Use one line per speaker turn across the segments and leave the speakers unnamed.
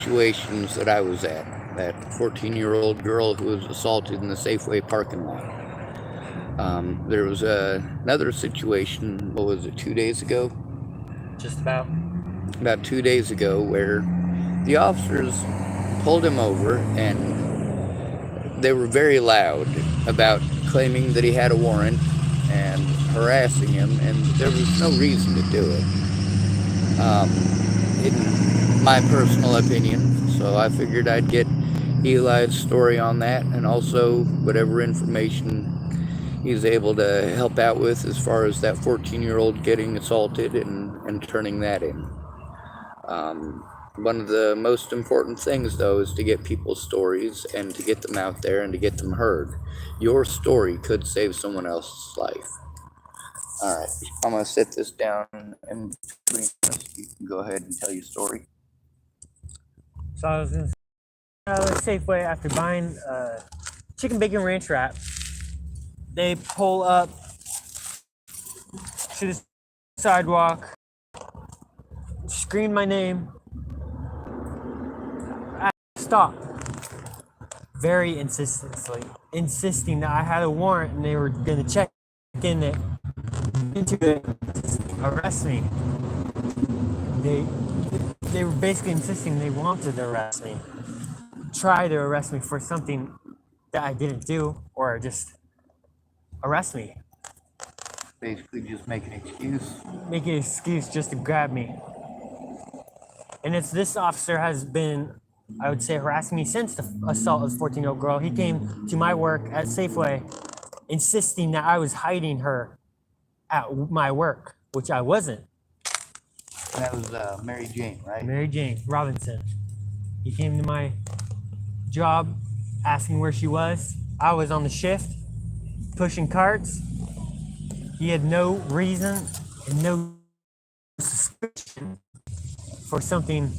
situations that I was at. That 14-year-old girl who was assaulted in the Safeway parking lot. There was another situation, what was it, 2 days ago?
Just about.
About 2 days ago, where the officers pulled him over and they were very loud about claiming that he had a warrant and harassing him, and there was no reason to do it. In my personal opinion, so I figured I'd get Eli's story on that, and also whatever information he's able to help out with as far as that 14-year-old getting assaulted and turning that in. One of the most important things, though, is to get people's stories and to get them out there and to get them heard. Your story could save someone else's life. All right, I'm going to set this down in between us. You can go ahead and tell your story.
So I was in Safeway after buying a chicken bacon ranch wrap. They pull up to the sidewalk, scream my name, stop. Very insisting that I had a warrant and they were gonna check into it, arrest me. They were basically insisting they wanted to arrest me, try to arrest me for something that I didn't do, or just arrest me.
Basically just make an excuse.
Make an excuse just to grab me. And this officer has been, I would say, harassing me since the assault of the 14-year-old girl. He came to my work at Safeway insisting that I was hiding her at my work, which I wasn't.
That was Mary Jane, right?
Mary Jane Robinson. He came to my job asking where she was. I was on the shift, pushing carts. He had no reason and no suspicion for something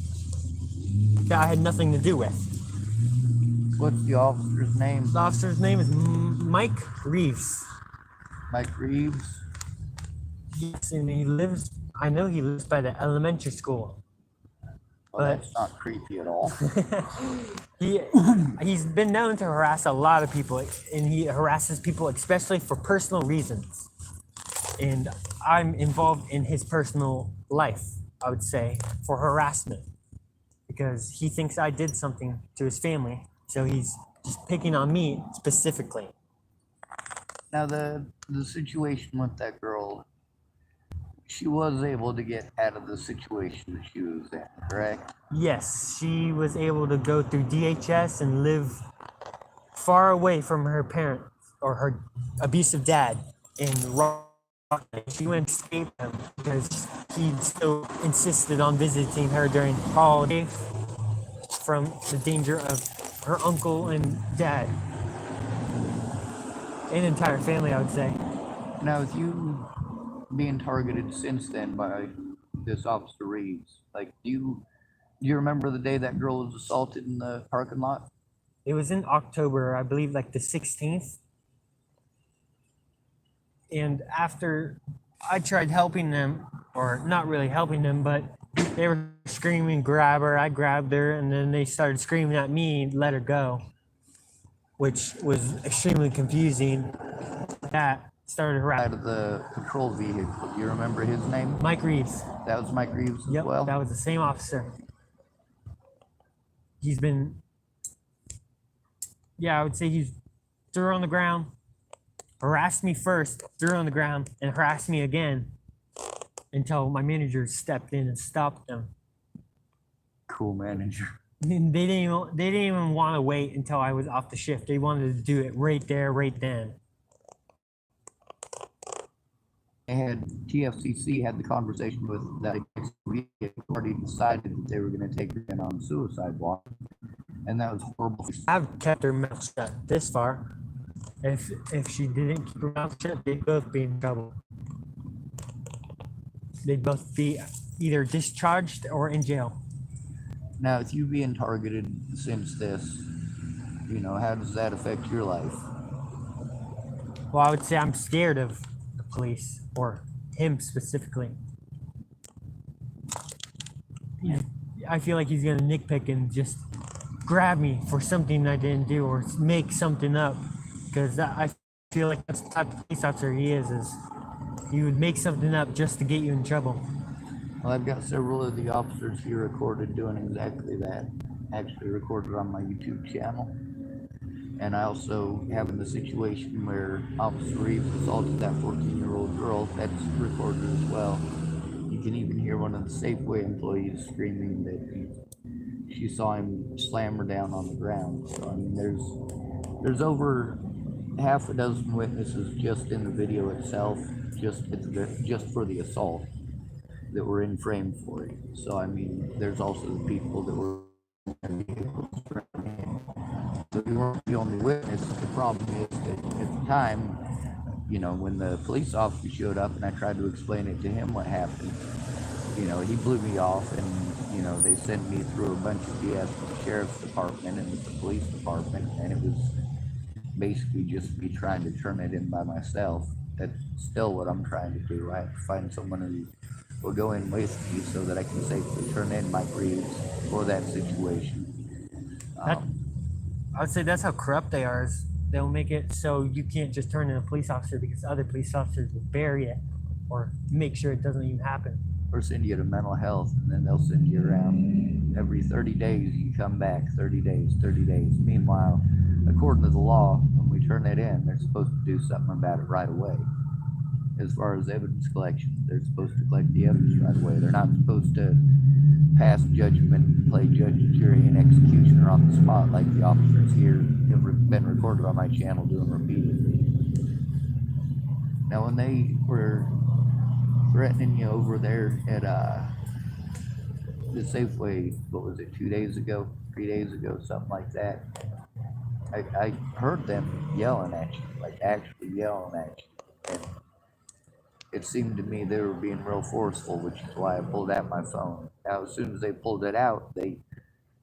that I had nothing to do with.
What's the officer's name?
The officer's name is Mike Reeves.
Mike Reeves?
Yes, and I know he lives by the elementary school.
Well, that's not creepy at all.
He's been known to harass a lot of people, and he harasses people especially for personal reasons. And I'm involved in his personal life, I would say, for harassment, because he thinks I did something to his family, so he's just picking on me specifically.
Now, the situation with that girl, she was able to get out of the situation that she was in, correct?
Yes, she was able to go through DHS and live far away from her parents or her abusive dad in Rock. She went to escape him because he still insisted on visiting her during holidays from the danger of her uncle and dad. An entire family, I would say.
Now, with you being targeted since then by this Officer Reeves, like, do you remember the day that girl was assaulted in the parking lot?
It was in October, I believe, like the 16th. And after I tried helping them, or not really helping them, but they were screaming, grab her. I grabbed her, and then they started screaming at me, let her go, which was extremely confusing. That started harassing.
Out of the patrol vehicle, do you remember his name?
Mike Reeves.
That was Mike Reeves as
Yep,
well?
that was the same officer. He's been, I would say he's threw her on the ground, harassed me first, threw her on the ground, and harassed me again until my manager stepped in and stopped them.
Cool manager.
They didn't even want to wait until I was off the shift. They wanted to do it right there, right then.
TFCC had the conversation with that party, decided that they were going to take her in on suicide watch, and that was horrible.
I've kept her mouth shut this far. If she didn't keep her mouth shut, they'd both be in trouble. They'd both be either discharged or in jail.
Now, with you being targeted since this, how does that affect your life?
Well, I would say I'm scared of the police, or him specifically. I feel like he's gonna nitpick and just grab me for something I didn't do or make something up. Because I feel like that's the type of police officer he is he would make something up just to get you in trouble.
Well, I've got several of the officers here recorded doing exactly that. Actually recorded on my YouTube channel. And I also have in the situation where Officer Reeves assaulted that 14-year-old girl. That's recorded as well. You can even hear one of the Safeway employees screaming that she saw him slam her down on the ground. So I mean, there's over half a dozen witnesses just in the video itself, just for the assault that were in frame for it. So I mean, there's also the people that were in the vehicles. So we weren't the only witness. The problem is that at the time, you know, when the police officer showed up and I tried to explain it to him what happened, you know, he blew me off, and, you know, they sent me through a bunch of BS with the sheriff's department and with the police department, and it was basically just me trying to turn it in by myself. That's still what I'm trying to do. I have to find someone who will go in with me so that I can safely turn in my briefs for that situation.
That I would say that's how corrupt they are. Is they'll make it so you can't just turn in a police officer because other police officers will bury it or make sure it doesn't even happen.
Or send you to mental health, and then they'll send you around every 30 days. You come back 30 days, 30 days. Meanwhile, according to the law, when we turn it in, they're supposed to do something about it right away. As far as evidence collection, they're supposed to collect the evidence right away. They're not supposed to pass judgment and play judge, jury, and executioner on the spot like the officers here have been recorded on my channel doing repeatedly. Now, when they were threatening you over there at the Safeway, what was it, 2 days ago, 3 days ago, something like that, I heard them yelling at you, like actually yelling at you. And it seemed to me they were being real forceful, which is why I pulled out my phone. Now, as soon as they pulled it out, they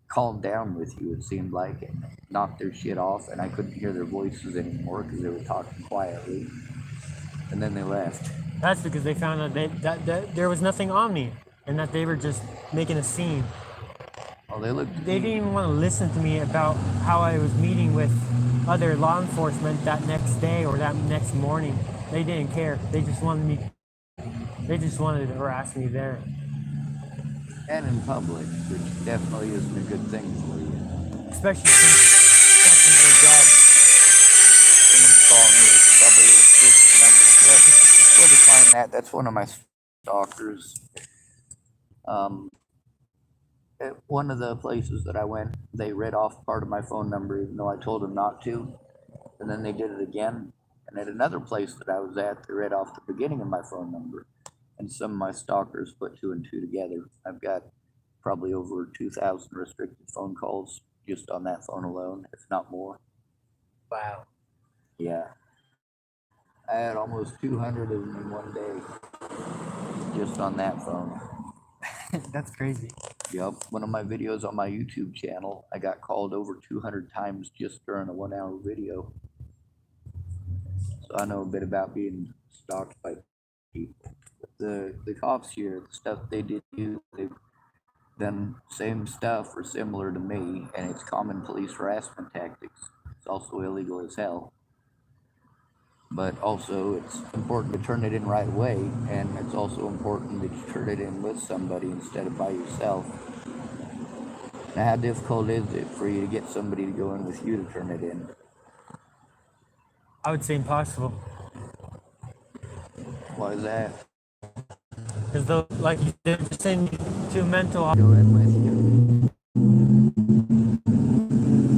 calmed down with you, it seemed like, and knocked their shit off, and I couldn't hear their voices anymore because they were talking quietly. And then they left.
That's because they found out that there was nothing on me and that they were just making a scene.
Well, they
didn't even want to listen to me about how I was meeting with other law enforcement that next day or that next morning. They didn't care. They just wanted to harass me there.
And in public, which definitely isn't a good thing for you.
Especially since that's another job.
Someone's calling me, it's probably this number. Yeah, just go to find that. That's one of my stalkers. At one of the places that I went, they read off part of my phone number, even though I told them not to. And then they did it again. And at another place that I was at, they read off the beginning of my phone number. And some of my stalkers put two and two together. I've got probably over 2,000 restricted phone calls just on that phone alone, if not more.
Wow.
Yeah. I had almost 200 of them in one day just on that phone.
That's crazy.
Yep. One of my videos on my YouTube channel, I got called over 200 times just during a 1 hour video. So I know a bit about being stalked by people. The cops here, the stuff they did do, they've done same stuff or similar to me, and it's common police harassment tactics. It's also illegal as hell. But also, it's important to turn it in right away, and it's also important that you turn it in with somebody instead of by yourself. Now, how difficult is it for you to get somebody to go in with you to turn it in?
I would say impossible.
Why is that?
Because like you said, just send you to mental.
Go in with you.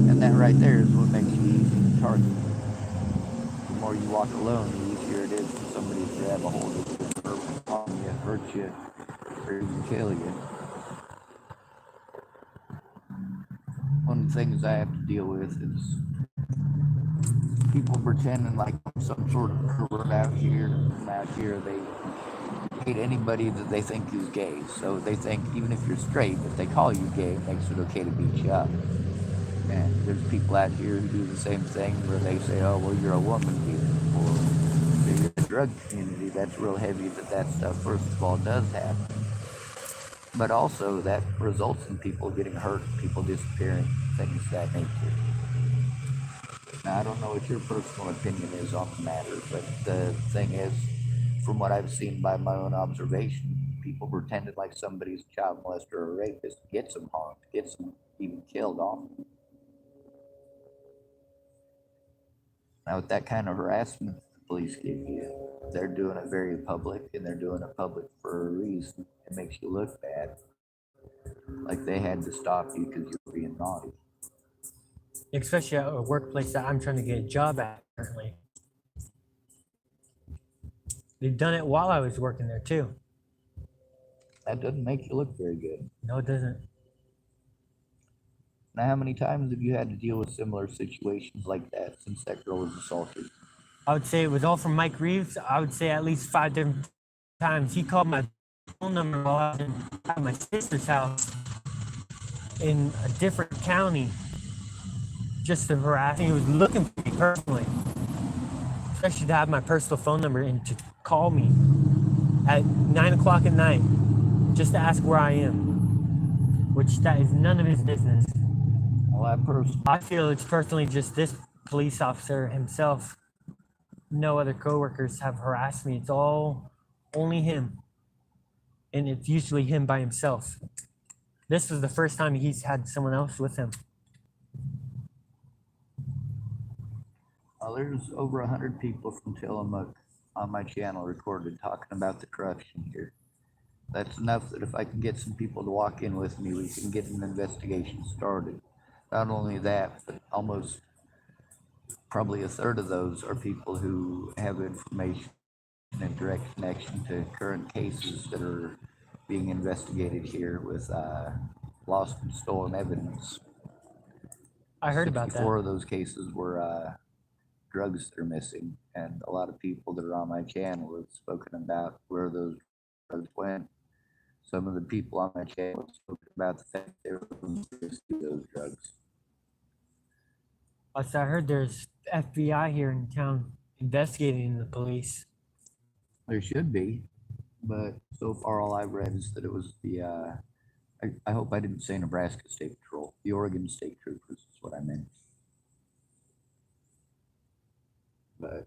And that right there is what makes you easy to target. The more you walk alone, the easier it is for somebody to grab a hold of you and harm you, hurt you, or even kill you. One of the things I have to deal with is people pretending like I'm some sort of pervert out here. And out here, they hate anybody that they think is gay. So they think even if you're straight, if they call you gay, it makes it okay to beat you up. And there's people out here who do the same thing where they say, oh, well, you're a woman here. Or if you're in the drug community, that's real heavy that stuff, first of all, does happen. But also that results in people getting hurt, people disappearing, things of that nature. Now, I don't know what your personal opinion is on the matter, but the thing is, from what I've seen by my own observation, people pretending like somebody's a child molester or a rapist gets them harmed, gets them even killed often. Now, with that kind of harassment the police give you, they're doing it very public, and they're doing it public for a reason. It makes you look bad, like they had to stop you because you were being naughty.
Especially at a workplace that I'm trying to get a job at currently. They've done it while I was working there too.
That doesn't make you look very good.
No, it doesn't.
Now, how many times have you had to deal with similar situations like that since that girl was assaulted?
I would say it was all from Mike Reeves. I would say at least 5 different times. He called my phone number while I was at my sister's house in a different county just to harass me. He was looking for me personally, especially to have my personal phone number and to call me at 9 o'clock at night just to ask where I am, which that is none of his business.
Well,
I feel it's personally just this police officer himself. No other coworkers have harassed me. It's all only him. And it's usually him by himself. This was the first time he's had someone else with him.
Well, there's over 100 people from Tillamook on my channel recorded talking about the corruption here. That's enough that if I can get some people to walk in with me, we can get an investigation started. Not only that, but almost probably a third of those are people who have information in direct connection to current cases that are being investigated here with lost and stolen evidence.
I heard about that.
64 of those cases were drugs that are missing, and a lot of people that are on my channel have spoken about where those drugs went. Some of the people on my channel have spoken about the fact they were looking to those drugs.
I heard there's FBI here in town investigating the police.
There should be, but so far all I've read is that it was the, I hope I didn't say Nebraska State Patrol, the Oregon State Troopers is what I meant. But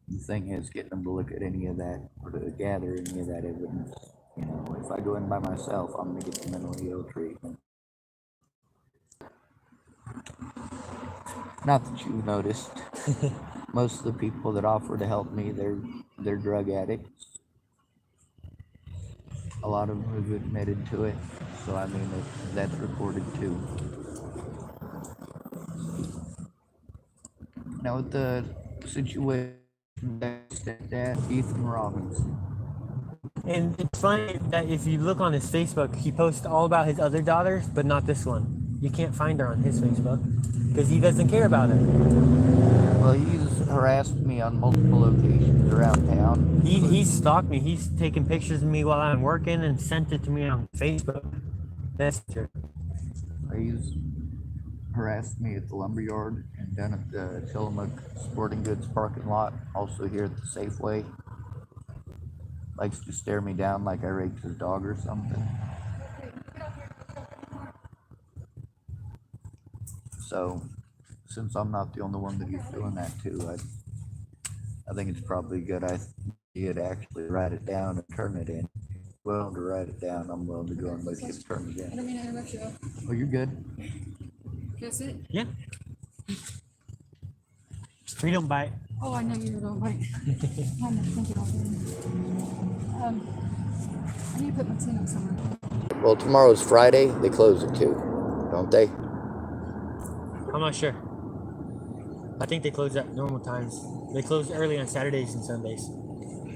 the thing is, getting them to look at any of that or to gather any of that evidence. You know, if I go in by myself, I'm going to get the mentally ill treatment. Not that you've noticed. Most of the people that offer to help me, they're drug addicts. A lot of them have admitted to it, so I mean that's recorded too. Now with the situation that Ethan Robbins.
And it's funny that if you look on his Facebook, he posts all about his other daughters, but not this one. You can't find her on his Facebook because he doesn't care about her.
Well, he's harassed me on multiple occasions around town.
He's stalked me. He's taken pictures of me while I'm working and sent it to me on Facebook Messenger.
He's harassed me at the lumberyard and down at the Tillamook Sporting Goods parking lot, also here at the Safeway. Likes to stare me down like I raped his dog or something. So, since I'm not the only one that he's doing that to, I think it's probably a good idea to actually write it down and turn it in. Willing to write it down, I'm willing to go and let you turn it in.
I don't mean to interrupt you.
Oh, you're good.
Can I sit?
Yeah. We don't bite.
Oh, I know you don't bite. I'm not thinking about it. I need to put my tin up somewhere.
Well, tomorrow's Friday. They close at 2, don't they?
I'm not sure. I think they close at normal times. They close early on Saturdays and Sundays.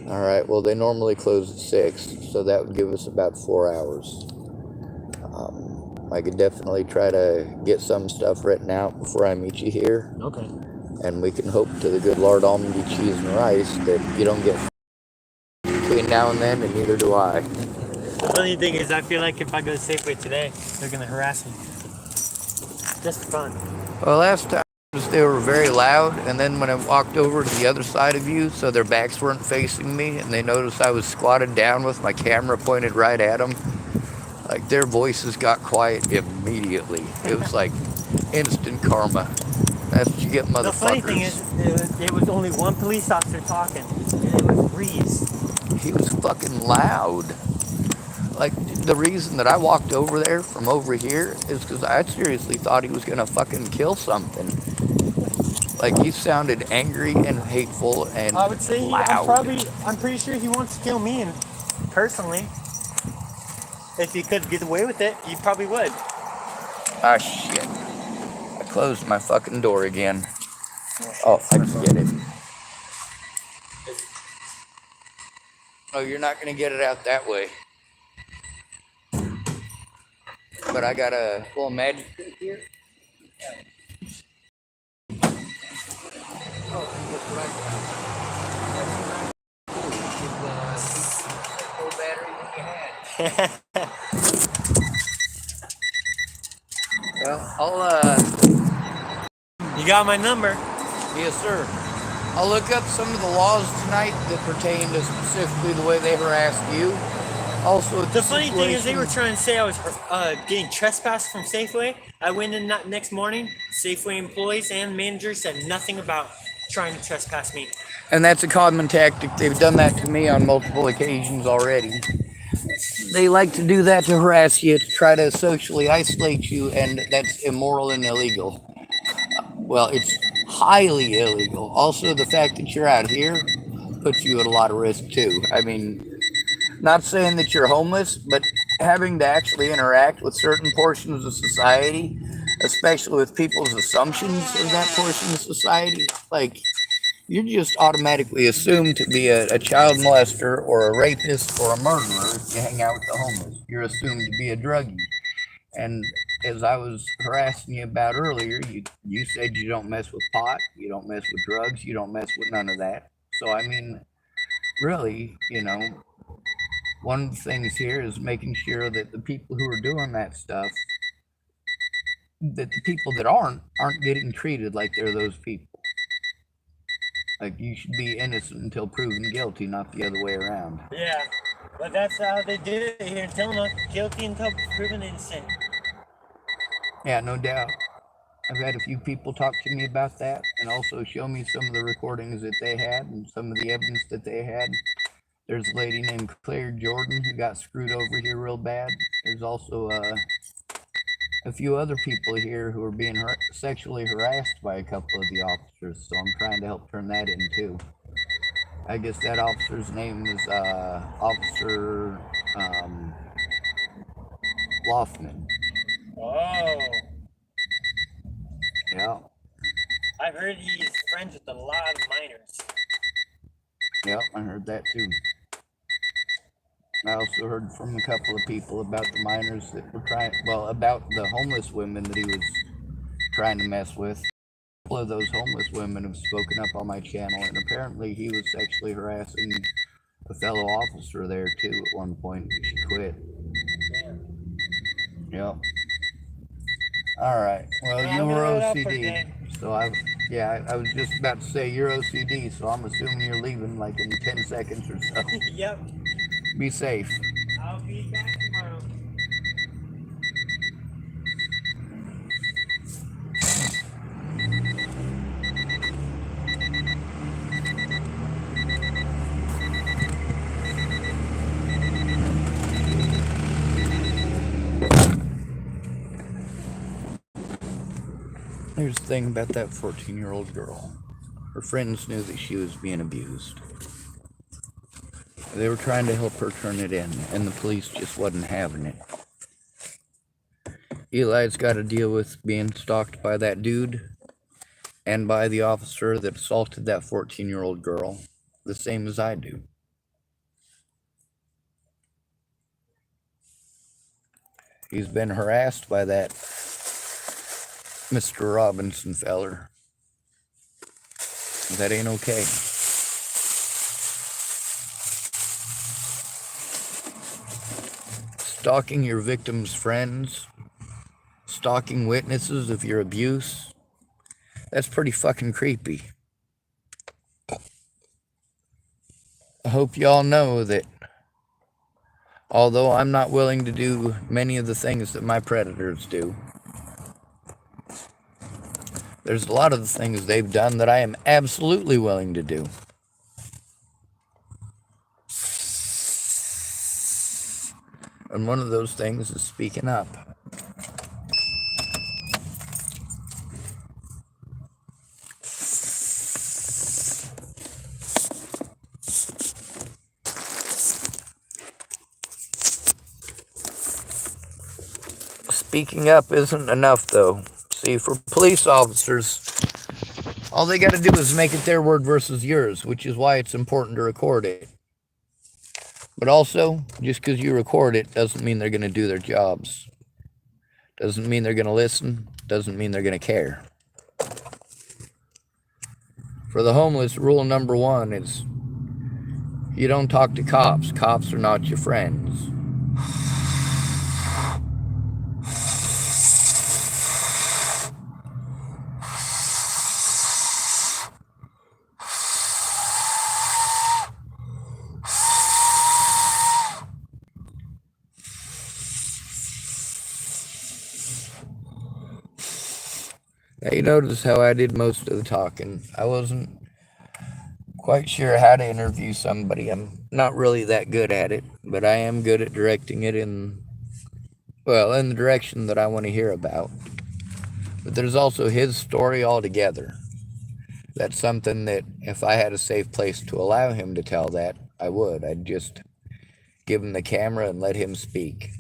All right. Well, they normally close at 6, so that would give us about 4 hours. I could definitely try to get some stuff written out before I meet you here.
Okay.
And we can hope to the good Lord Almighty cheese and rice that you don't get between now and then, and neither do I.
The funny thing is, I feel like if I go to Safeway today, they're gonna harass me. Just for fun.
Well, last time they were very loud, and then when I walked over to the other side of you, so their backs weren't facing me, and they noticed I was squatted down with my camera pointed right at them, Like their voices got quiet immediately. It was like instant karma. That's what you get,
The funny thing is,
motherfuckers.
it was only one police officer talking, and it was Reese.
He was fucking loud. Like the reason that I walked over there from over here is because I seriously thought he was gonna fucking kill something. Like he sounded angry and hateful and
I would say
loud.
I'm pretty sure he wants to kill me, and personally, if he could get away with it, he probably would.
Ah shit. I closed my fucking door again. Oh, I can get it. Oh, you're not gonna get it out that way. But I got a little magic trick here. Oh, guess what I got? Battery that you had. Well,
You got my number.
yes, sir. I'll look up some of the laws tonight that pertain to specifically the way they harassed you. Also,
The funny thing is, they were trying to say I was getting trespassed from Safeway. I went in that next morning. Safeway employees and managers said nothing about trying to trespass me.
and that's a common tactic. They've done that to me on multiple occasions already. They like to do that to harass you, to try to socially isolate you, and that's immoral and illegal. Well, it's highly illegal. Also, the fact that you're out here puts you at a lot of risk too. I mean, not saying that you're homeless, but having to actually interact with certain portions of society, especially with people's assumptions of that portion of society, like you're just automatically assumed to be a child molester or a rapist or a murderer if you hang out with the homeless. You're assumed to be a druggie. And as I was harassing you about earlier, you said you don't mess with pot, you don't mess with drugs, you don't mess with none of that. So I mean, really, one of the things here is making sure that the people who are doing that stuff, that the people that aren't getting treated like they're those people. Like you should be innocent until proven guilty, not the other way around.
Yeah, but that's how they do it here in Tillamook. Guilty until proven innocent.
Yeah, no doubt. I've had a few people talk to me about that and also show me some of the recordings that they had and some of the evidence that they had. There's a lady named Claire Jordan who got screwed over here real bad. There's also a few other people here who are being sexually harassed by a couple of the officers, so I'm trying to help turn that in too. I guess that officer's name is Officer Loftman.
Oh,
Yeah,
I've heard he's friends with a lot of minors.
yep, I heard that too. I also heard from a couple of people about the minors that were about the homeless women that he was trying to mess with. A couple of those homeless women have spoken up on my channel, and apparently he was sexually harassing a fellow officer there too at one point. She quit. Yep. All right. Well,
I'm
you
gonna
were
head out for
OCD,
today.
so I was just about to say you're OCD, so I'm assuming you're leaving like in 10 seconds or so.
Yep,
Be safe.
I'll be back tomorrow.
Here's the thing about that 14-year-old girl. Her friends knew that she was being abused. They were trying to help her turn it in, and the police just wasn't having it. Eli's got to deal with being stalked by that dude and by the officer that assaulted that 14-year-old girl, the same as I do. He's been harassed by that Mr. Robinson feller. That ain't okay. Stalking your victim's friends, stalking witnesses of your abuse, that's pretty fucking creepy. I hope y'all know that Although I'm not willing to do many of the things that my predators do. There's a lot of the things they've done that I am absolutely willing to do. And one of those things is speaking up. Speaking up isn't enough, though. See, for police officers, all they got to do is make it their word versus yours, which is why it's important to record it. But also, just because you record it doesn't mean they're going to do their jobs. Doesn't mean they're going to listen. Doesn't mean they're going to care. For the homeless, rule number 1 is you don't talk to cops. Cops are not your friends. Now, you notice how I did most of the talking. I wasn't quite sure how to interview somebody. I'm not really that good at it, but I am good at directing it in the direction that I want to hear about. But there's also his story altogether. That's something that if I had a safe place to allow him to tell that, I would. I'd just give him the camera and let him speak.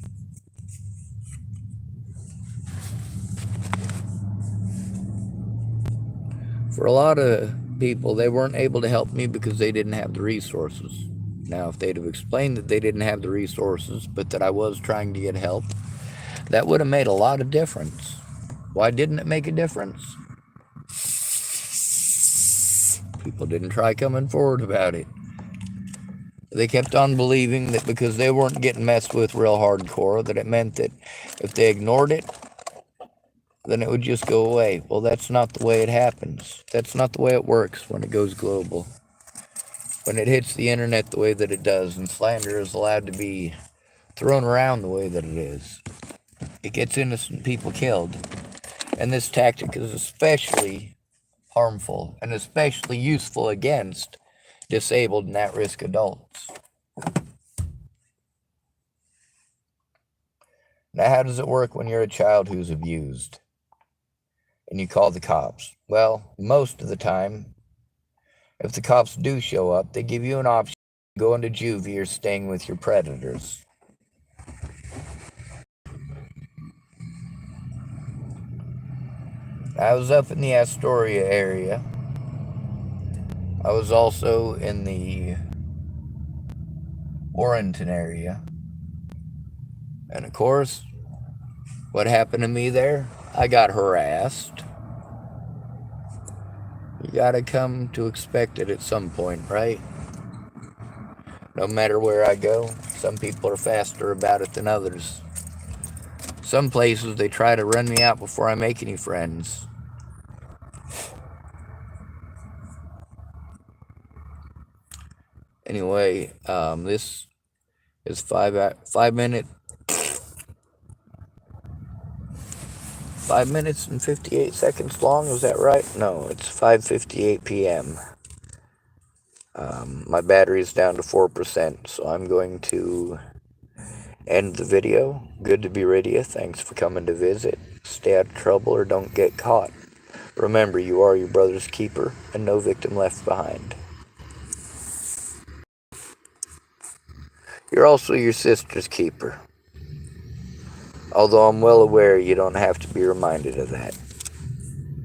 For a lot of people, they weren't able to help me because they didn't have the resources. Now, if they'd have explained that they didn't have the resources, but that I was trying to get help, that would have made a lot of difference. Why didn't it make a difference? People didn't try coming forward about it. They kept on believing that because they weren't getting messed with real hardcore, that it meant that if they ignored it, then it would just go away. Well, that's not the way it happens. That's not the way it works when it goes global. When it hits the internet the way that it does, and slander is allowed to be thrown around the way that it is, it gets innocent people killed. And this tactic is especially harmful and especially useful against disabled and at-risk adults. Now, how does it work when you're a child who's abused and you call the cops? Well, most of the time, if the cops do show up, they give you an option to go into juvie or staying with your predators. I was up in the Astoria area. I was also in the Warrenton area. And of course, what happened to me there? I got harassed. You gotta come to expect it at some point, right? No matter where I go, some people are faster about it than others. Some places, they try to run me out before I make any friends. Anyway, this is 5 minutes and 58 seconds long. Is that right? No, it's 5:58 p.m. My battery's down to 4%, so I'm going to end the video. Good to be rid of you. Thanks for coming to visit. Stay out of trouble or don't get caught. Remember, you are your brother's keeper and no victim left behind. You're also your sister's keeper. Although I'm well aware you don't have to be reminded of that.